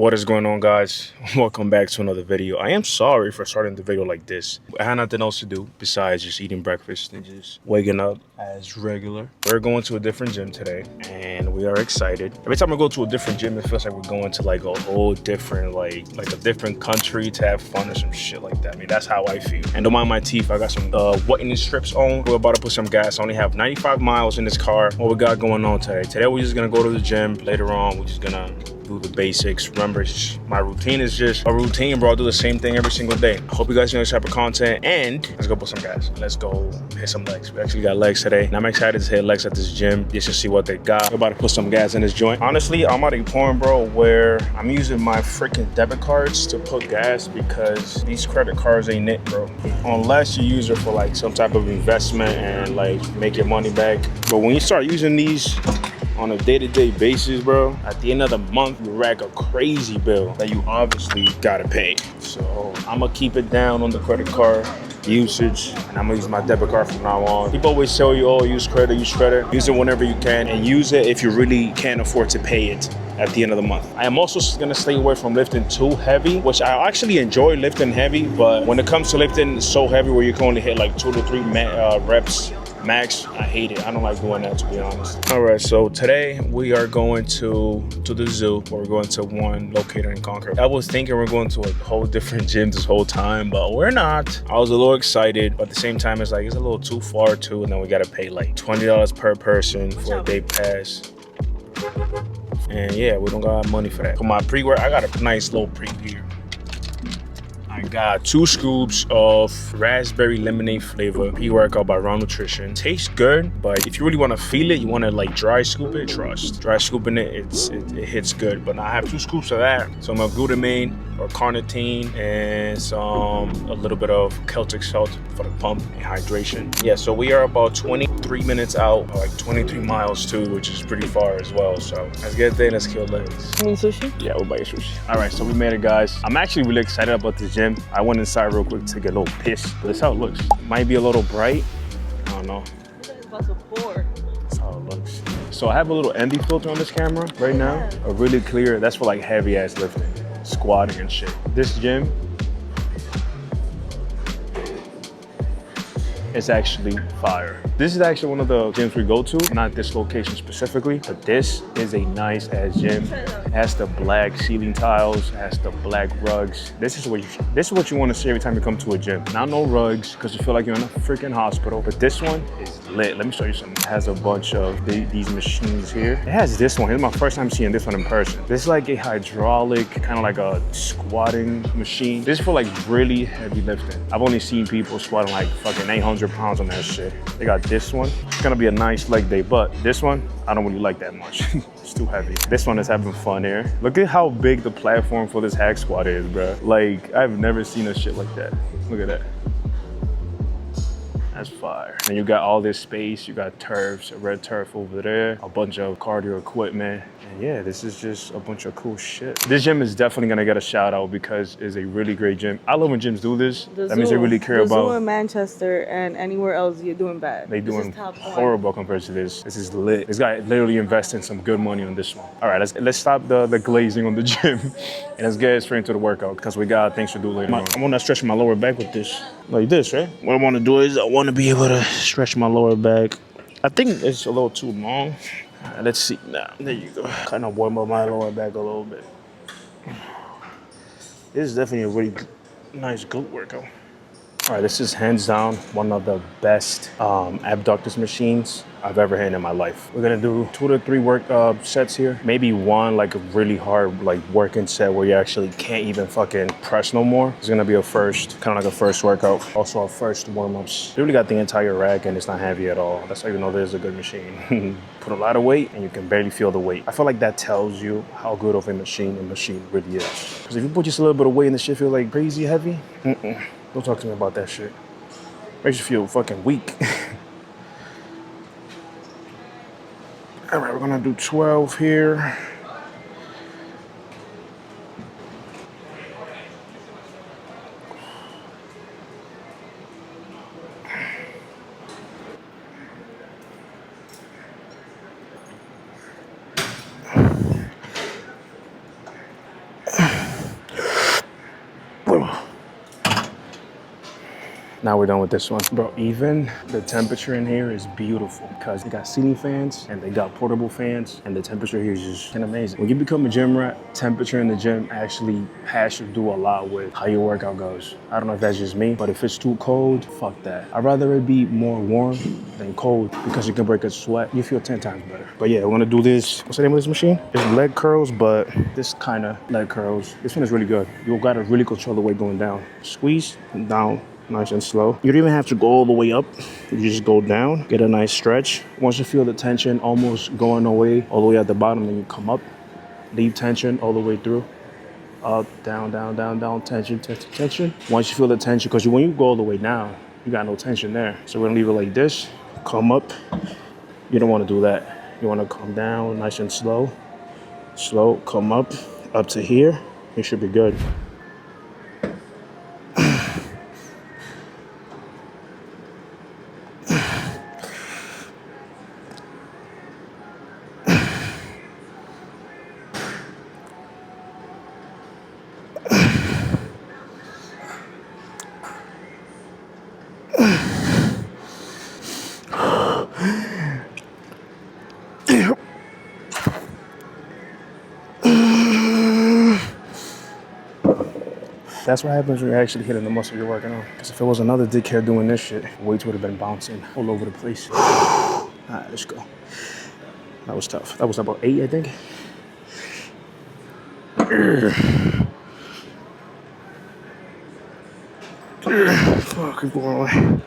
What is going on, guys? Welcome back to another video. I am sorry for starting the video like this. I had nothing else to do besides just eating breakfast and just waking up as regular. We're going to a different gym today and we are excited. Every time I go to a different gym, it feels like we're going to like a whole different, like a different country to have fun or some shit like that. I mean, that's how I feel. And don't mind my teeth, I got some whitening strips on. We're about to put some gas. I only have 95 miles in this car. What we got going on today? Today we're just gonna go to the gym. Later on, we're just gonna do the basics. Remember, my routine is just a routine, bro. I do the same thing every single day. I hope you guys enjoy this type of content, and let's go put some gas. Let's go hit some legs. We actually got legs today, and I'm excited to hit legs at this gym just to see what they got. We're about to put some gas in this joint. Honestly, I'm at a point, bro, where I'm using my freaking debit cards to put gas because these credit cards ain't it, bro. Unless you use it for like some type of investment and like make your money back. But when you start using these on a day-to-day basis, bro, at the end of the month, you rack a crazy bill that you obviously gotta pay. So I'm gonna keep it down on the credit card usage, and I'm gonna use my debit card from now on. People always tell you, oh, use credit. Use it whenever you can, and use it if you really can't afford to pay it at the end of the month. I am also gonna stay away from lifting too heavy, which I actually enjoy lifting heavy, but when it comes to lifting so heavy where you can only hit like 2 to 3 reps max, I hate it. I don't like doing that, to be honest. All right, so today we are going to the zoo. We're going to one located in Concord. I was thinking we're going to a whole different gym this whole time, but we're not. I was a little excited, but at the same time, it's like it's a little too far too, and then we gotta pay like $20 per person for a day pass. And yeah, we don't got money for that. For my pre-work, I got a nice little pre here. I got 2 scoops of raspberry lemonade flavor pre-workout by Raw Nutrition. Tastes good, but if you really want to feel it, you want to like dry scoop it, trust. Dry scooping it, it hits good. But I have 2 scoops of that. Some of glutamine or carnitine and a little bit of Celtic salt for the pump and hydration. Yeah, so we are about 23 minutes out, like 23 miles too, which is pretty far as well. So let's get there, let's kill legs. You mean sushi? Yeah, we'll buy you sushi. All right, so we made it, guys. I'm actually really excited about this gym. I went inside real quick to get a little piss, but that's how it looks. Might be a little bright. I don't know. That's how it looks. So I have a little ND filter on this camera right now. A really clear, that's for like heavy ass lifting, squatting and shit. This gym is actually fire. This is actually one of the gyms we go to, not this location specifically, but this is a nice ass gym. It has the black ceiling tiles, has the black rugs. This is what you want to see every time you come to a gym. Not no rugs, because you feel like you're in a freaking hospital, but this one is lit. Let me show you something. It has a bunch of these machines here. It has this one. It's my first time seeing this one in person. This is like a hydraulic, kind of like a squatting machine. This is for like really heavy lifting. I've only seen people squatting like fucking 800 pounds on that shit. They got this one. It's gonna be a nice leg day, but this one, I don't really like that much. It's too heavy. This one is having fun here. Look at how big the platform for this hack squat is, bro. Like, I've never seen a shit like that. Look at that. That's fire. And you got all this space. You got turfs, a red turf over there, a bunch of cardio equipment. And yeah, this is just a bunch of cool shit. This gym is definitely gonna get a shout out because it's a really great gym. I love when gyms do this. That means they really care about. The zoo in Manchester and anywhere else, you're doing bad. They doing horrible compared to this. This is lit. This guy literally investing some good money on this one. All right, let's stop the glazing on the gym and let's get straight into the workout because we got things to do later on. I'm gonna stretch my lower back with this, like this, right? What I want to do is I want to be able to stretch my lower back. I think it's a little too long. Let's see now. There you go. Kind of warm up my lower back a little bit. This is definitely a really nice glute workout. All right, this is hands down one of the best abductors machines I've ever had in my life. We're gonna do 2 to 3 work sets here. Maybe one like a really hard like working set where you actually can't even fucking press no more. It's gonna be a first, kind of like a first workout. Also our first warm-ups. You really got the entire rack and it's not heavy at all. That's how you know there's a good machine. Put a lot of weight and you can barely feel the weight. I feel like that tells you how good of a machine really is. Because if you put just a little bit of weight and the shit feel like crazy heavy, don't talk to me about that shit. Makes you feel fucking weak. All right, we're gonna do 12 here. Now we're done with this one. Bro, even the temperature in here is beautiful because they got ceiling fans and they got portable fans, and the temperature here is just amazing. When you become a gym rat, temperature in the gym actually has to do a lot with how your workout goes. I don't know if that's just me, but if it's too cold, fuck that. I'd rather it be more warm than cold because you can break a sweat. You feel 10 times better. But yeah, I want to do this. What's the name of this machine? It's leg curls, but this kind of leg curls. This one is really good. You gotta really control the weight going down. Squeeze down, nice and slow. You don't even have to go all the way up. You just go down, get a nice stretch. Once you feel the tension almost going away, all the way at the bottom, then you come up, leave tension all the way through. Up, down, down, down, down, tension, tension, tension. Once you feel the tension, because when you go all the way down, you got no tension there. So we're gonna leave it like this, come up. You don't wanna do that. You wanna come down nice and slow. Slow, come up to here. You should be good. That's what happens when you're actually hitting the muscle you're working on. Because if it was another dickhead doing this shit, weights would have been bouncing all over the place. All right, let's go. That was tough. That was about 8, I think. Fuck, keep going away.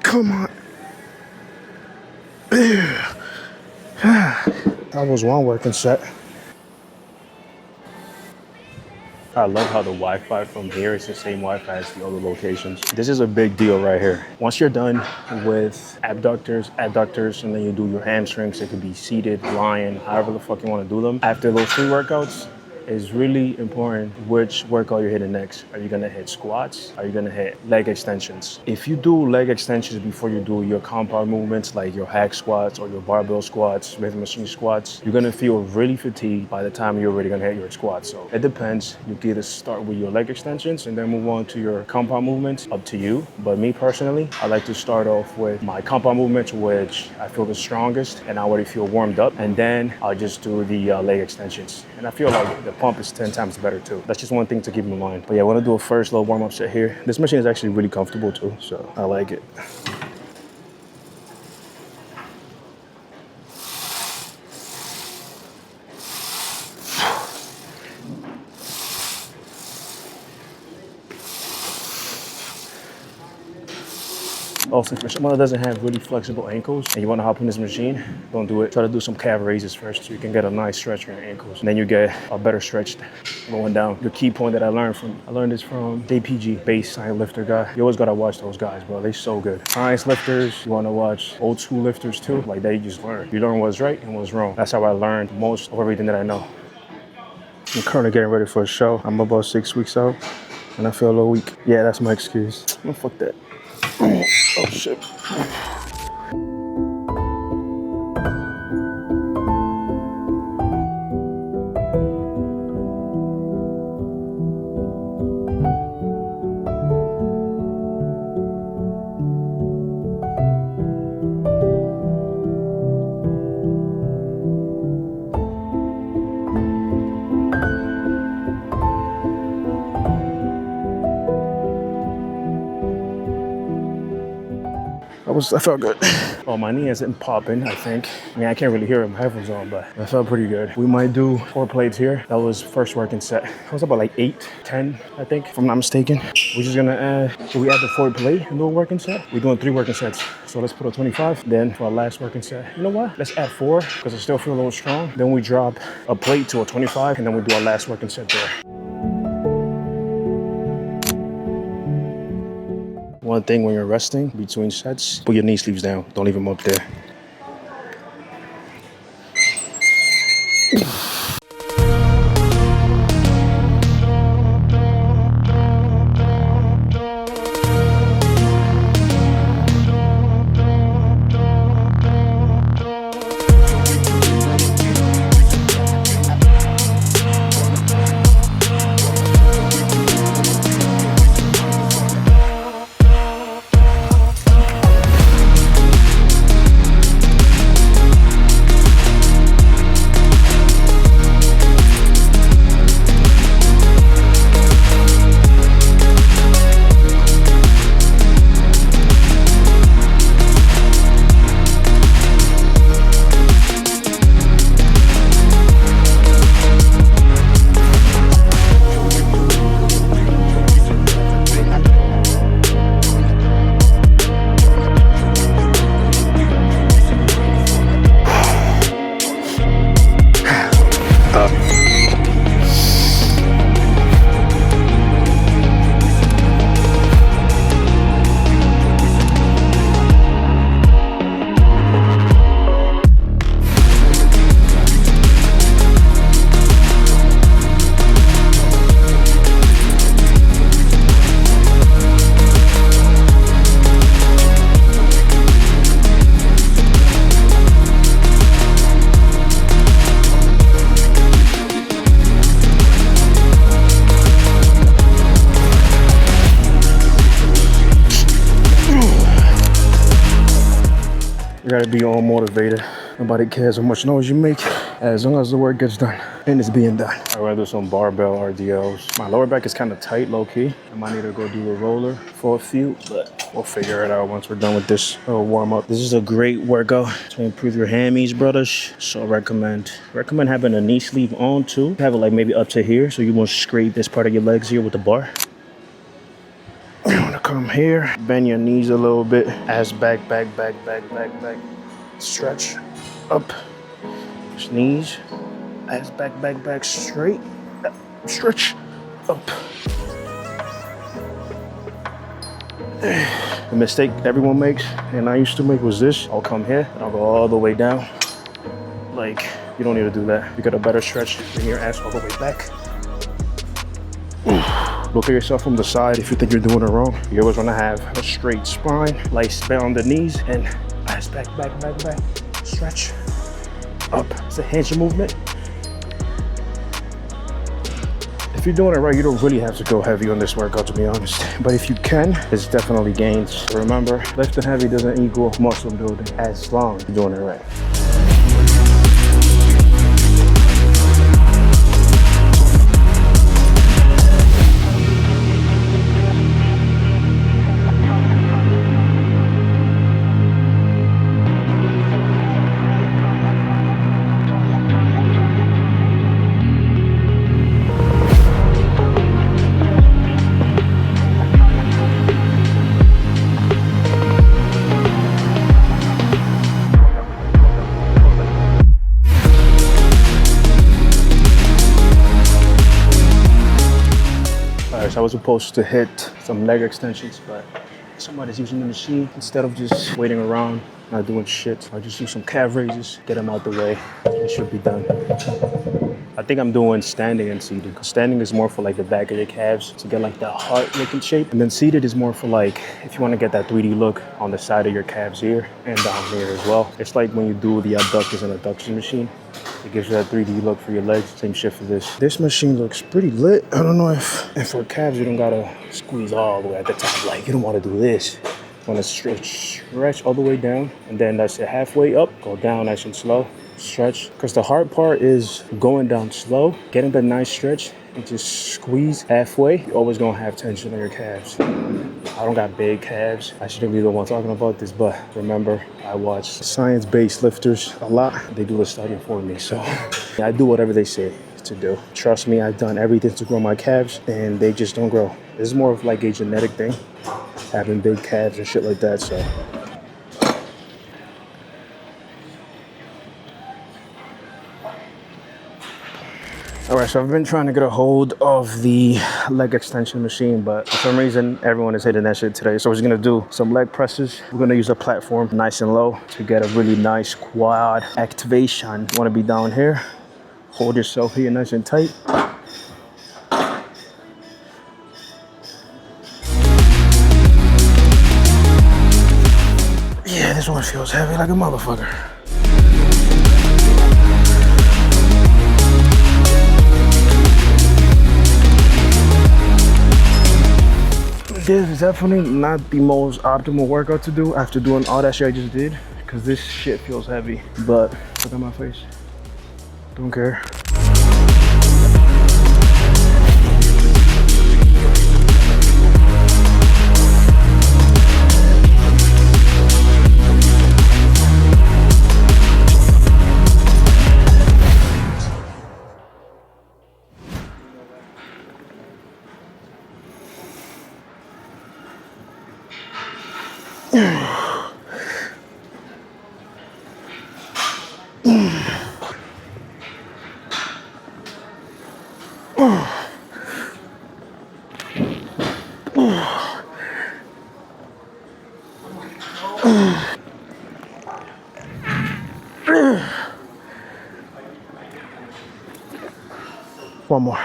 Come on. That was one working set. I love how the Wi-Fi from here is the same Wi-Fi as the other locations. This is a big deal right here. Once you're done with abductors, adductors, and then you do your hamstrings, it could be seated, lying, however the fuck you want to do them. After those 3 workouts, it's really important which workout you're hitting next. Are you gonna hit squats? Are you gonna hit leg extensions? If you do leg extensions before you do your compound movements like your hack squats or your barbell squats, Smith machine squats, you're gonna feel really fatigued by the time you're already gonna hit your squats. So it depends. You can either start with your leg extensions and then move on to your compound movements, up to you. But me personally, I like to start off with my compound movements, which I feel the strongest and I already feel warmed up. And then I'll just do the leg extensions. And I feel like the pump is 10 times better too. That's just one thing to keep in mind. But yeah, I want to do a first little warm-up set here. This machine is actually really comfortable too, so I like it. Also, for someone that doesn't have really flexible ankles and you want to hop in this machine, don't do it. Try to do some calf raises first so you can get a nice stretch in your ankles. And then you get a better stretch going down. The key point that I learned this from JPG, base science lifter guy. You always gotta watch those guys, bro. They so good. Science lifters, you wanna watch old school lifters too. Like they just learn. You learn what's right and what's wrong. That's how I learned most of everything that I know. I'm currently getting ready for a show. I'm about 6 weeks out and I feel a little weak. Yeah, that's my excuse. Oh, fuck that. Oh shit. I felt good. Oh, my knee isn't popping, I think. I mean, I can't really hear it with my headphones on, but I felt pretty good. We might do 4 plates here. That was first working set. That was about like 8, 10, I think, if I'm not mistaken. We're just gonna add, so we add the 4th plate and do a working set. We're doing 3 working sets. So let's put a 25. Then for our last working set, you know what? Let's add 4 because I still feel a little strong. Then we drop a plate to a 25 and then we do our last working set there. One thing when you're resting between sets, put your knee sleeves down. Don't leave them up there. gotta be all motivated. Nobody cares how much noise you make, as long as the work gets done and it's being done. I'd rather do some barbell RDLs. My lower back is kind of tight, low key. I might need to go do a roller for a few, but we'll figure it out once we're done with this warm up. This is a great workout to improve your hammies, brothers. So I recommend having a knee sleeve on too. Have it like maybe up to here, so you won't scrape this part of your legs here with the bar. You wanna come here, bend your knees a little bit, ass back. Stretch up, knees, ass back, straight, stretch up. The mistake everyone makes, and I used to make, was this. I'll come here, and I'll go all the way down. Like, you don't need to do that. You got a better stretch, bring your ass all the way back. Look at yourself from the side if you think you're doing it wrong. You always wanna have a straight spine, light bend on the knees, and ass back, stretch up. It's a hinge movement. If you're doing it right, you don't really have to go heavy on this workout, to be honest. But if you can, it's definitely gains. Remember, lifting heavy doesn't equal muscle building, as long as you're doing it right. So I was supposed to hit some leg extensions, but somebody's using the machine. Instead of just waiting around, not doing shit, I'll just do some calf raises, get them out the way. It should be done. I think I'm doing standing and seated. Standing is more for like the back of your calves to get like that heart looking shape. And then seated is more for like, if you want to get that 3D look on the side of your calves here and down here as well. It's like when you do the abductors and adduction machine. It gives you that 3D look for your legs. Same shit for this. This machine looks pretty lit. I don't know if for calves you don't gotta squeeze all the way at the top. Like, you don't want to do this. You want to stretch all the way down, and then that's it, halfway up. Go down nice and slow. Stretch, because the hard part is going down slow, getting the nice stretch, and just squeeze halfway. You're always gonna have tension on your calves. I don't got big calves. I shouldn't be the one talking about this, but remember, I watch science-based lifters a lot. They do the studying for me, so I do whatever they say to do. Trust me, I've done everything to grow my calves, and they just don't grow. This is more of like a genetic thing, having big calves and shit like that, so. All right, so I've been trying to get a hold of the leg extension machine, but for some reason, everyone is hitting that shit today. So we're just gonna do some leg presses. We're gonna use a platform nice and low to get a really nice quad activation. You wanna be down here. Hold yourself here nice and tight. Yeah, this one feels heavy like a motherfucker. This is definitely not the most optimal workout to do after doing all that shit I just did, because this shit feels heavy. But look at my face. Don't care. One more.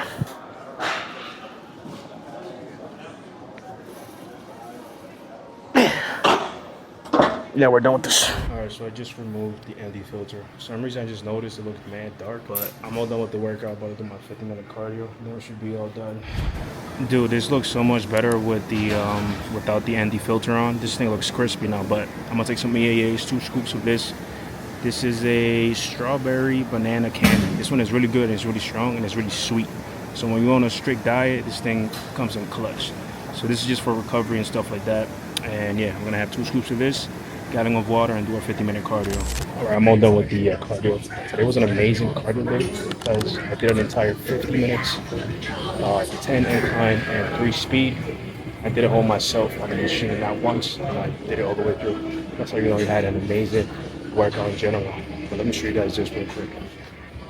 Yeah, we're done with this. All right, Alright, so I just removed the ND filter. For some reason I just noticed it looked mad dark, but I'm all done with the workout. About to do my 50-minute cardio. Then it should be all done. Dude, this looks so much better with the without the ND filter on. This thing looks crispy now, but I'm gonna take some EAAs, 2 scoops of this. This is a strawberry banana candy. This one is really good, and it's really strong, and it's really sweet. So when you're on a strict diet, this thing comes in clutch. So this is just for recovery and stuff like that. And yeah, I'm gonna have 2 scoops of this, gallon of water, and do a 50-minute cardio. All right, I'm all done with the cardio. Today was an amazing cardio day because I did an entire 50 minutes, 10 incline and 3 speed. I did it all myself on the machine, not once, and I did it all the way through. That's how you know you had an amazing workout in general. But let me show you guys this real quick.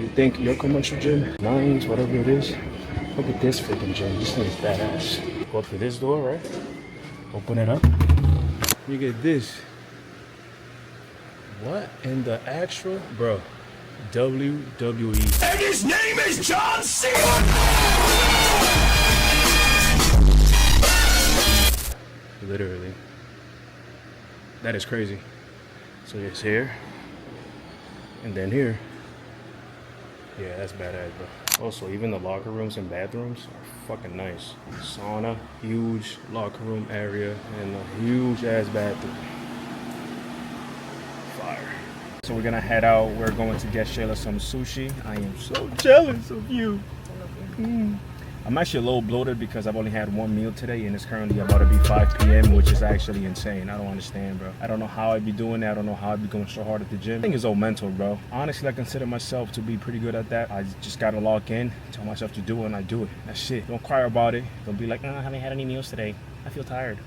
You think your commercial gym, Nines, whatever it is, look at this freaking gym. This thing is badass. Go through this door, right? Open it up. You get this. What in the actual, bro? WWE. And his name is John Cena. Literally. That is crazy. So it's here, and then here. Yeah, that's badass, bro. Also, even the locker rooms and bathrooms are fucking nice. Sauna, huge locker room area, and a huge ass bathroom. Fire. So we're gonna head out. We're going to get Shayla some sushi. I am so jealous of you. I'm actually a little bloated because I've only had 1 meal today, and it's currently about to be 5 p.m., which is actually insane. I don't understand, bro. I don't know how I'd be doing that. I don't know how I'd be going so hard at the gym. I think it's all mental, bro. Honestly, I consider myself to be pretty good at that. I just gotta lock in, tell myself to do it, and I do it. That's it. Don't cry about it. Don't be like, I haven't had any meals today. I feel tired.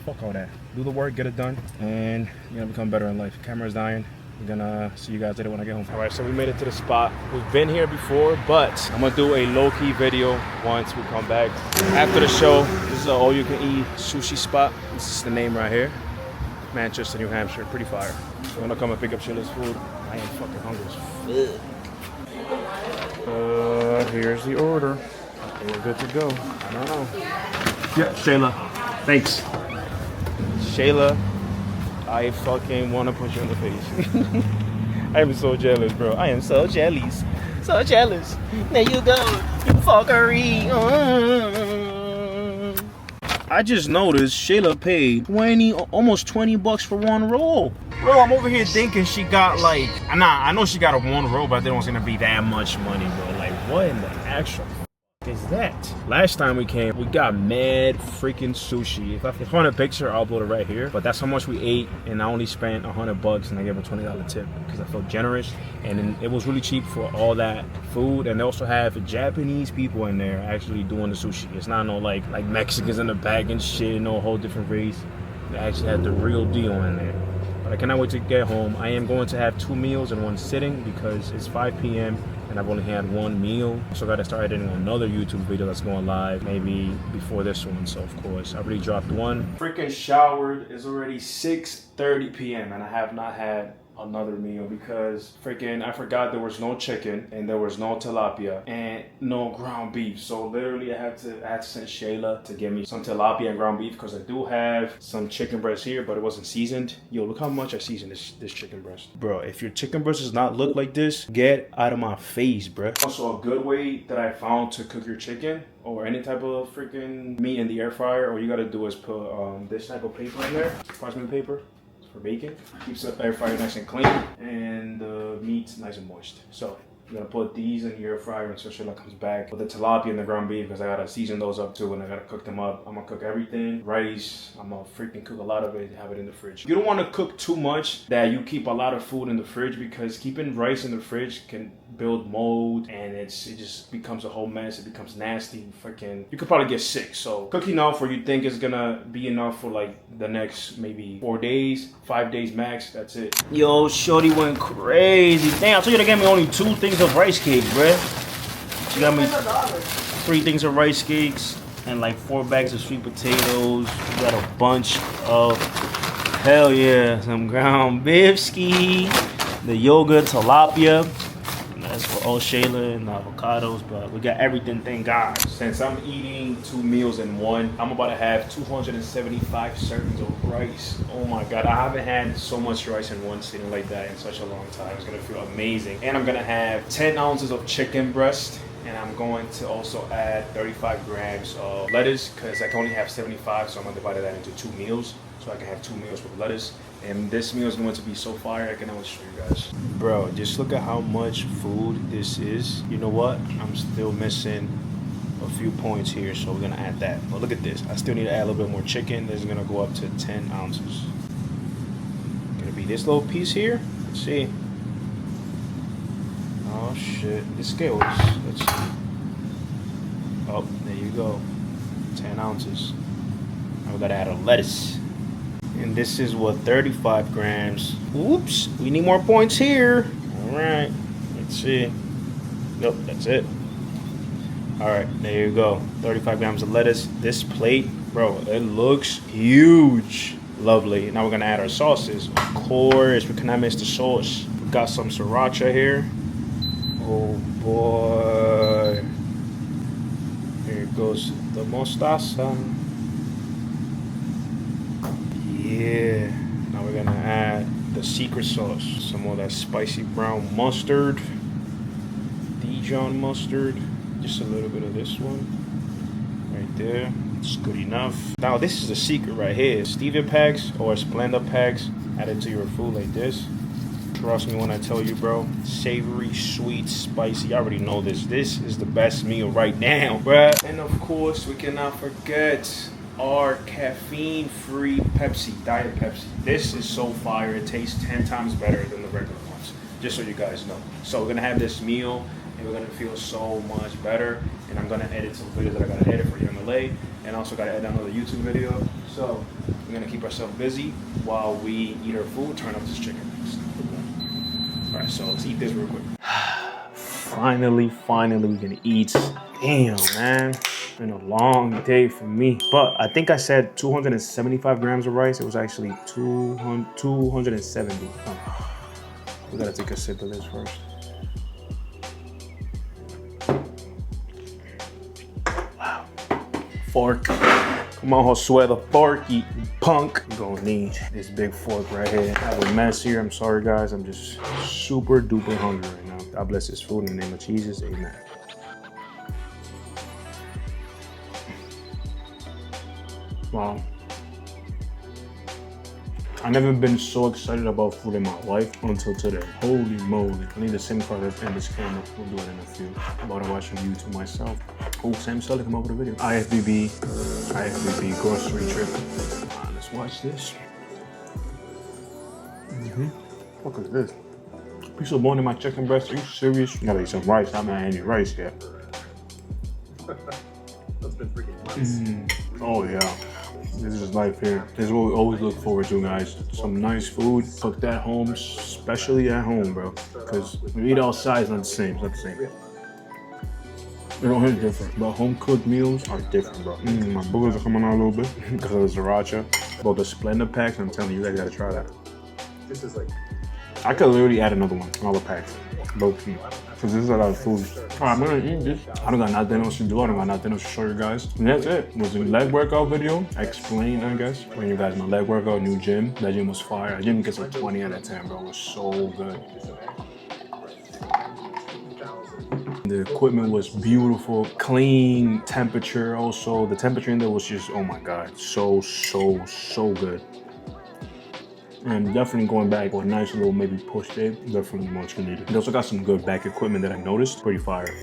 Fuck all that. Do the work, get it done, and you're gonna become better in life. Camera's dying. We're gonna see you guys later when I get home. All right, so we made it to the spot. We've been here before, but I'm gonna do a low-key video once we come back. After the show, this is an all-you-can-eat sushi spot. This is the name right here. Manchester, New Hampshire, pretty fire. I'm gonna come and pick up Shayla's food. I am fucking hungry as fuck. Here's the order. I think we're good to go. I don't know. Yeah, Shayla, thanks. Shayla, I fucking want to punch you in the face. I am so jealous, bro. I am so jealous. So jealous. There you go. You fuckery. I just noticed Shayla paid almost 20 bucks for 1 roll. Bro, I'm over here thinking she got like, I know she got a 1 roll, but I think it was gonna be that much money, bro. Like, what in the actual is that? Last time we came, we got mad freaking sushi. If I find a picture, I'll upload it right here. But that's how much we ate, and I only spent 100 bucks, and I gave a $20 tip because I felt generous, and then it was really cheap for all that food. And they also have Japanese people in there actually doing the sushi. It's not no like Mexicans in the back and shit, no whole different race. They actually had the real deal in there. But I cannot wait to get home. I am going to have 2 meals in 1 sitting because it's 5 p.m. and I've only had 1 meal. So I got to start editing another YouTube video that's going live maybe before this one. So of course, I already dropped 1. Freaking showered. It's already 6:30 p.m. and I have not had another meal because freaking I forgot there was no chicken and there was no tilapia and no ground beef. So literally I had to send Shayla to get me some tilapia and ground beef because I do have some chicken breast here, but it wasn't seasoned. Yo, look how much I seasoned this chicken breast. Bro, if your chicken breast does not look like this, get out of my face, bro. Also, a good way that I found to cook your chicken or any type of freaking meat in the air fryer, all you gotta do is put this type of paper in there, parchment paper. For baking, keeps the air fryer nice and clean and the meat nice and moist. So I'm gonna put these in the air fryer until Shayla comes back with the tilapia and the ground beef because I gotta season those up too and I gotta cook them up. I'm gonna cook everything, rice. I'm gonna freaking cook a lot of it and have it in the fridge. You don't want to cook too much that you keep a lot of food in the fridge because keeping rice in the fridge can build mold and it just becomes a whole mess. It becomes nasty. Freaking, you could probably get sick. So cook enough where you think it's gonna be enough for like the next maybe 4 days, 5 days max. That's it. Yo, shorty went crazy. Damn, I told you they gave me only 2 things of rice cake, bruh. She got me 3 things of rice cakes and like 4 bags of sweet potatoes. We got a bunch of, hell yeah, some ground beef ski, the yogurt, tilapia. Let's all Shayla and the avocados, but we got everything, thank God. Since I'm eating 2 meals in one, I'm about to have 275 servings of rice. Oh my God, I haven't had so much rice in one sitting like that in such a long time. It's gonna feel amazing. And I'm gonna have 10 ounces of chicken breast. And I'm going to also add 35 grams of lettuce because I can only have 75, so I'm gonna divide that into 2 meals. So I can have 2 meals with lettuce. And this meal is going to be so fire, I can always show you guys. Bro, just look at how much food this is. You know what? I'm still missing a few points here, so we're gonna add that. But look at this. I still need to add a little bit more chicken. This is gonna go up to 10 ounces. Gonna be this little piece here. Let's see. Oh shit, the scales. Let's see. Oh, there you go. 10 ounces. Now we gotta add a lettuce. And this is what, 35 grams. Oops, we need more points here. All right, let's see. Nope, that's it. All right, there you go. 35 grams of lettuce. This plate, bro, it looks huge. Lovely. Now we're gonna add our sauces. Of course, we cannot miss the sauce. We got some sriracha here. Oh boy. Here goes the mostaza. Yeah. Now we're gonna add the secret sauce. Some of that spicy brown mustard. Dijon mustard. Just a little bit of this one. Right there. It's good enough. Now this is a secret right here. Stevia packs or Splenda packs added to your food like this. Trust me when I tell you, bro. Savory, sweet, spicy. You already know this. This is the best meal right now, bruh. And of course, we cannot forget our caffeine-free Pepsi, Diet Pepsi. This is so fire. It tastes 10 times better than the regular ones. Just so you guys know. So we're gonna have this meal, and we're gonna feel so much better. And I'm gonna edit some videos that I gotta edit for UMLA, and also gotta edit another YouTube video. So we're gonna keep ourselves busy while we eat our food. Turn up this chicken. All right, so let's eat this real quick. Finally, we can eat. Damn, man. It's been a long day for me. But I think I said 275 grams of rice. It was actually 270. Oh, we gotta take a sip of this first. Wow. Fork. Come on, Josué, the fork, you punk. I'm gonna need this big fork right here. I have a mess here. I'm sorry, guys. I'm just super duper hungry right now. God bless this food in the name of Jesus. Amen. Wow. I've never been so excited about food in my life until today. Holy moly. I need the SIM card that's in this camera. We'll do it in a few. I'm about to watch on YouTube myself. Oh, Sam Sully come up with a video. IFBB grocery trip. Let's watch this. What is this? Piece of bone in my chicken breast. Are you serious? You gotta eat some rice. I haven't had any rice yet. That's been freaking months. Oh yeah. This is life here. This is what we always look forward to, guys. Some nice food cooked at home, especially at home, bro. Because we eat outside, it's not the same. It's not the same. They don't hit different, but home cooked meals are different, bro. My boogers are coming out a little bit because of the sriracha. But the Splenda packs, I'm telling you, you guys gotta try that. This is like, I could literally add another one, another pack. Low key. Because this is a lot of food. Alright, I'm gonna eat this. I don't got nothing else to do. I don't got nothing else to show you guys. And that's it. It was a leg workout video. I explained, I guess, bring you guys my leg workout, new gym. That gym was fire. The gym gets like 20 out of 10, bro. It was so good. The equipment was beautiful, clean, temperature also. The temperature in there was just, oh my God, so good. And definitely going back for a nice little maybe push day, definitely much needed. They also got some good back equipment that I noticed, pretty fire.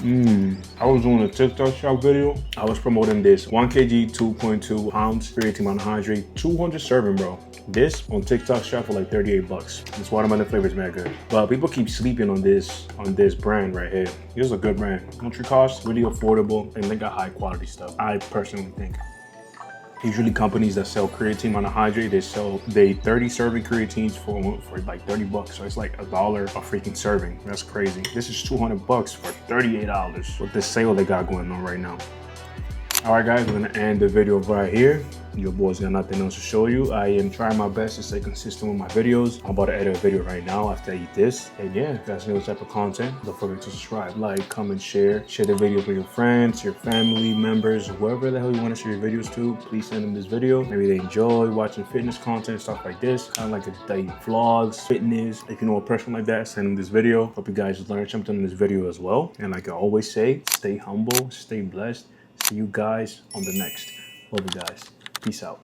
I was doing a TikTok shop video. I was promoting this 1 kg, 2.2 ounce creatine monohydrate, 200 serving, bro. This on TikTok shop for like 38 bucks. This watermelon flavor is mad good. But people keep sleeping on this brand right here. This is a good brand. Country cost, really affordable, and they got high quality stuff, I personally think. Usually companies that sell creatine monohydrate, they 30 serving creatines for like 30 bucks. So it's like $1 a freaking serving. That's crazy. This is 200 bucks for $38 with this sale they got going on right now. All right, guys, we're gonna end the video right here. Your boy's got nothing else to show you. I am trying my best to stay consistent with my videos. I'm about to edit a video right now after I eat this. And yeah, if you guys know this type of content, don't forget to subscribe, like, comment, share the videos with your friends, your family members, whoever the hell you want to share your videos to. Please send them this video. Maybe they enjoy watching fitness content, stuff like this, kind of like the vlogs, fitness. If you know a person like that, send them this video. Hope you guys learned something in this video as well. And like I always say, stay humble, stay blessed. See you guys on the next. Love you guys. Peace out.